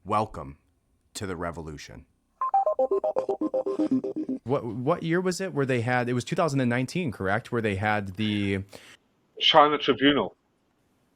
Welcome to the revolution. What year was it where they had, it was 2019, correct? Where they had the, China Tribunal.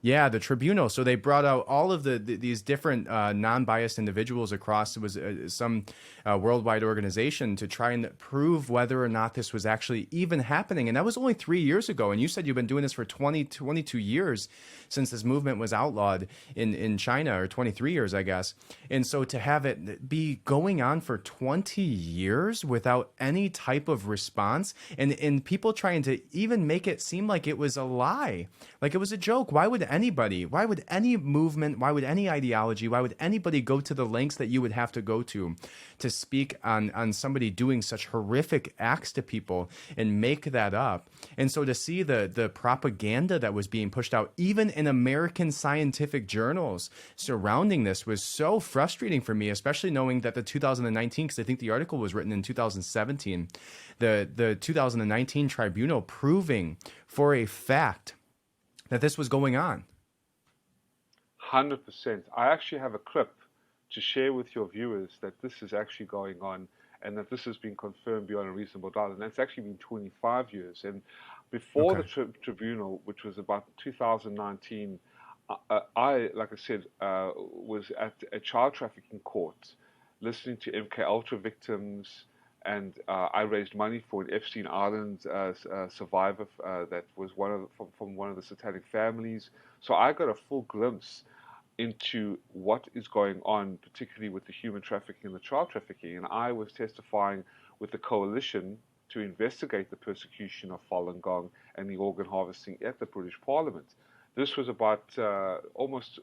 yeah, the tribunal. So they brought out all of these different non-biased individuals across. It was some worldwide organization to try and prove whether or not this was actually even happening. And that was only 3 years ago. And you said you've been doing this for 22 years since this movement was outlawed in China, or 23 years, I guess. And so to have it be going on for 20 years without any type of response, and people trying to even make it seem like it was a lie, like it was a joke. Why would any movement, why would any ideology, why would anybody go to the lengths that you would have to go to speak on somebody doing such horrific acts to people and make that up? And so to see the propaganda that was being pushed out, even in American scientific journals surrounding this, was so frustrating for me, especially knowing that the 2019, because I think the article was written in 2017, the 2019 tribunal proving for a fact that this was going on. 100%. I actually have a clip to share with your viewers that this is actually going on and that this has been confirmed beyond a reasonable doubt. And that's actually been 25 years. And before the Okay. tribunal, which was about 2019, like I said, was at a child trafficking court listening to MK Ultra victims. And I raised money for an Epstein Island survivor that was from one of the satanic families. So I got a full glimpse into what is going on, particularly with the human trafficking and the child trafficking. And I was testifying with the coalition to investigate the persecution of Falun Gong and the organ harvesting at the British Parliament. This was about almost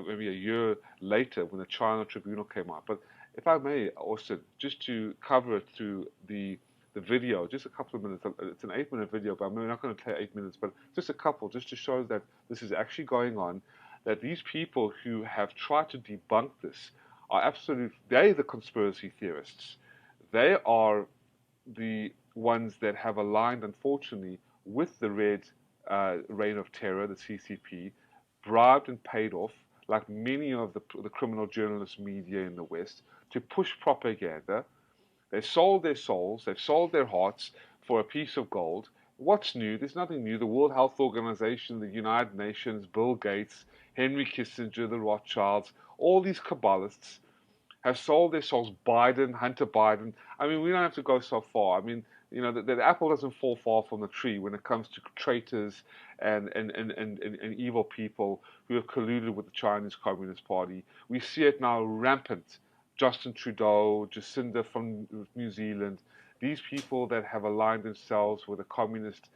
maybe a year later when the China Tribunal came out. But if I may, also, just to cover it through the video, just a couple of minutes. It's an 8-minute video, but I'm not going to play 8 minutes, but just a couple, just to show that this is actually going on, that these people who have tried to debunk this are they're the conspiracy theorists. They are the ones that have aligned, unfortunately, with the Red Reign of Terror, the CCP, bribed and paid off, like many of the criminal journalist media in the West, to push propaganda. They sold their souls, they've sold their hearts for a piece of gold. What's new? There's nothing new. The World Health Organization, the United Nations, Bill Gates, Henry Kissinger, the Rothschilds, all these Kabbalists have sold their souls. Biden, Hunter Biden. I mean, we don't have to go so far. I mean, the apple doesn't fall far from the tree when it comes to traitors and evil people who have colluded with the Chinese Communist Party. We see it now rampant. Justin Trudeau, Jacinda from New Zealand, these people that have aligned themselves with a communist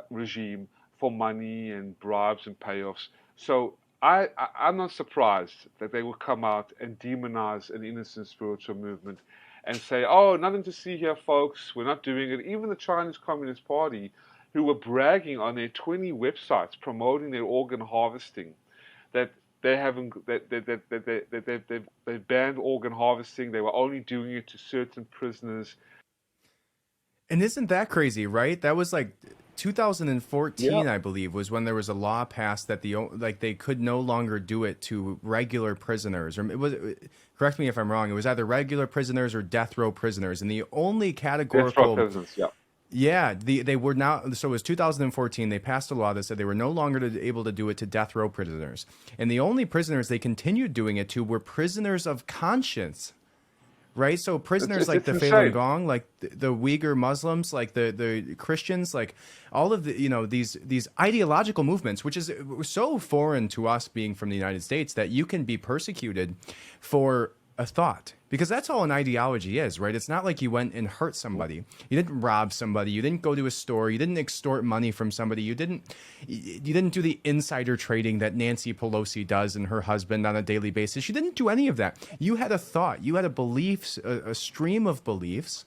regime for money and bribes and payoffs. So I'm not surprised that they will come out and demonize an innocent spiritual movement and say, oh, nothing to see here, folks. We're not doing it. Even the Chinese Communist Party, who were bragging on their 20 websites promoting their organ harvesting, that they haven't they banned organ harvesting. They were only doing it to certain prisoners. And isn't that crazy, right? That was like Yeah, 2014, I believe, was when there was a law passed that they could no longer do it to regular prisoners. Or it was, correct me if I'm wrong, it was either regular prisoners or death row prisoners. And the only death row categorical, prisoners. Yeah, yeah, they were now, so it was 2014, they passed a law that said they were no longer able to do it to death row prisoners. And the only prisoners they continued doing it to were prisoners of conscience. Right, so it's prisoners it's, like it's the Falun insane. Gong, like the Uyghur Muslims, like the Christians, like all of the these ideological movements, which is so foreign to us being from the United States, that you can be persecuted for a thought, because that's all an ideology is, right? It's not like you went and hurt somebody, you didn't rob somebody, you didn't go to a store, you didn't extort money from somebody, you didn't do the insider trading that Nancy Pelosi does and her husband on a daily basis. You didn't do any of that. You had a thought, you had a beliefs, a stream of beliefs,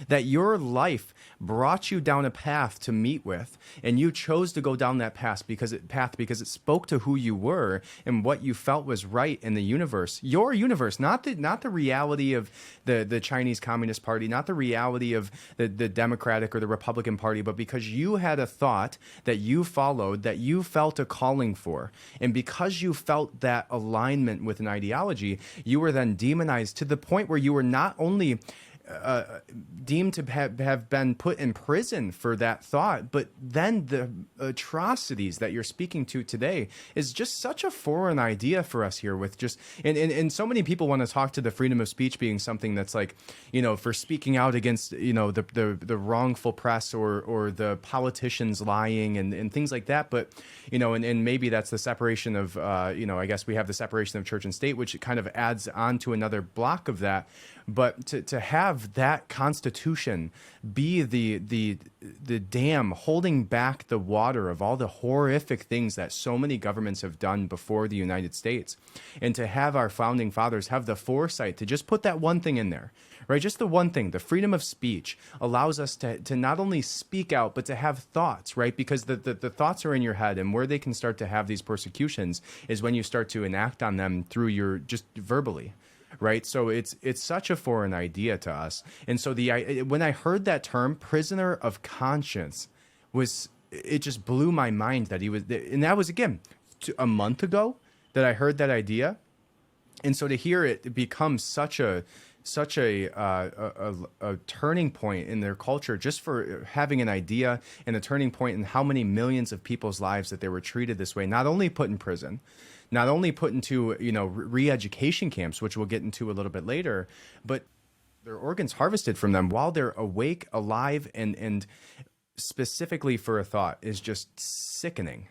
that your life brought you down a path to meet with, and you chose to go down that path because it spoke to who you were and what you felt was right in the universe, your universe, not the reality of the Chinese Communist Party, not the reality of the Democratic or the Republican Party, but because you had a thought that you followed, that you felt a calling for, and because you felt that alignment with an ideology, you were then demonized to the point where you were not only deemed to have been put in prison for that thought, but then the atrocities that you're speaking to today is just such a foreign idea for us here. With just and so many people want to talk to the freedom of speech being something that's like, for speaking out against the wrongful press or the politicians lying and things like that. But and maybe that's the separation of I guess we have the separation of church and state, which kind of adds on to another block of that. But to have that Constitution be the dam holding back the water of all the horrific things that so many governments have done before the United States, and to have our founding fathers have the foresight to just put that one thing in there, right? Just the one thing, the freedom of speech allows us to not only speak out, but to have thoughts, right? Because the thoughts are in your head, and where they can start to have these persecutions is when you start to enact on them through your just verbally. Right. So it's such a foreign idea to us. And so when I heard that term, prisoner of conscience, it just blew my mind that he was. And that was, again, a month ago that I heard that idea. And so to hear it become such a turning point in their culture, just for having an idea, and a turning point in how many millions of people's lives that they were treated this way, not only put in prison, not only put into re-education camps, which we'll get into a little bit later, but their organs harvested from them while they're awake, alive, and specifically for a thought, is just sickening.